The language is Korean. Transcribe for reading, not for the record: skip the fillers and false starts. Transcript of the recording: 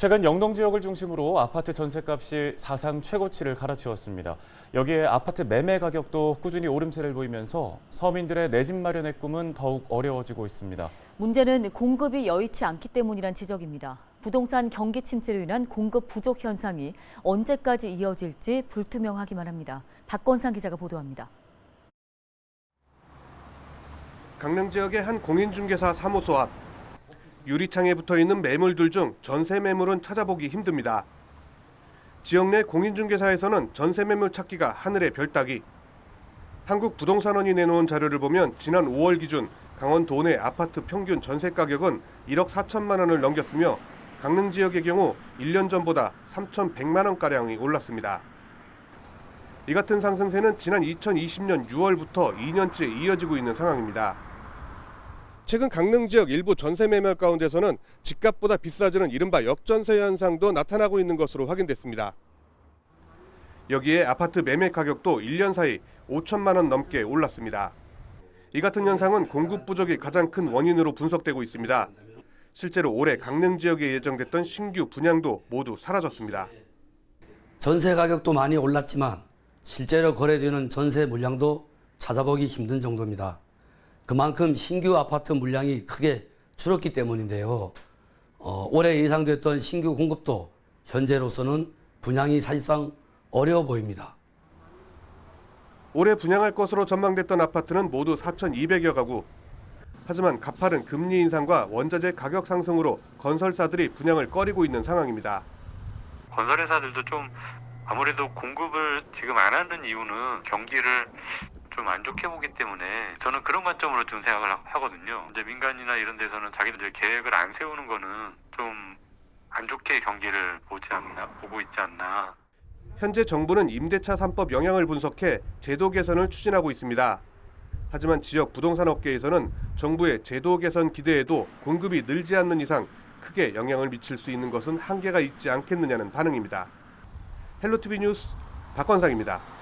최근 영동 지역을 중심으로 아파트 전셋값이 사상 최고치를 갈아치웠습니다. 여기에 아파트 매매 가격도 꾸준히 오름세를 보이면서 서민들의 내 집 마련의 꿈은 더욱 어려워지고 있습니다. 문제는 공급이 여의치 않기 때문이란 지적입니다. 부동산 경기 침체로 인한 공급 부족 현상이 언제까지 이어질지 불투명하기만 합니다. 박건상 기자가 보도합니다. 강릉 지역의 한 공인중개사 사무소 앞. 유리창에 붙어있는 매물들 중 전세 매물은 찾아보기 힘듭니다. 지역 내 공인중개사에서는 전세 매물 찾기가 하늘의 별 따기. 한국부동산원이 내놓은 자료를 보면 지난 5월 기준 강원 도내 아파트 평균 전세 가격은 1억 4천만 원을 넘겼으며 강릉 지역의 경우 1년 전보다 3,100만 원가량이 올랐습니다. 이 같은 상승세는 지난 2020년 6월부터 2년째 이어지고 있는 상황입니다. 최근 강릉 지역 일부 전세 매물 가운데서는 집값보다 비싸지는 이른바 역전세 현상도 나타나고 있는 것으로 확인됐습니다. 여기에 아파트 매매 가격도 1년 사이 5천만 원 넘게 올랐습니다. 이 같은 현상은 공급 부족이 가장 큰 원인으로 분석되고 있습니다. 실제로 올해 강릉 지역에 예정됐던 신규 분양도 모두 사라졌습니다. 전세 가격도 많이 올랐지만 실제로 거래되는 전세 물량도 찾아보기 힘든 정도입니다. 그만큼 신규 아파트 물량이 크게 줄었기 때문인데요. 올해 예상됐던 신규 공급도 현재로서는 분양이 사실상 어려워 보입니다. 올해 분양할 것으로 전망됐던 아파트는 모두 4,200여 가구. 하지만 가파른 금리 인상과 원자재 가격 상승으로 건설사들이 분양을 꺼리고 있는 상황입니다. 건설회사들도 좀 아무래도 공급을 지금 안 하는 이유는 경기를 좀 안 좋게 보기 때문에 저는 그런 관점으로 좀 생각을 하거든요. 이제 민간이나 이런 데서는 자기들 계획을 안 세우는 거는 좀 안 좋게 경기를 보고 있지 않나. 현재 정부는 임대차 3법 영향을 분석해 제도 개선을 추진하고 있습니다. 하지만 지역 부동산 업계에서는 정부의 제도 개선 기대에도 공급이 늘지 않는 이상 크게 영향을 미칠 수 있는 것은 한계가 있지 않겠느냐는 반응입니다. 헬로티비 뉴스 박건상입니다.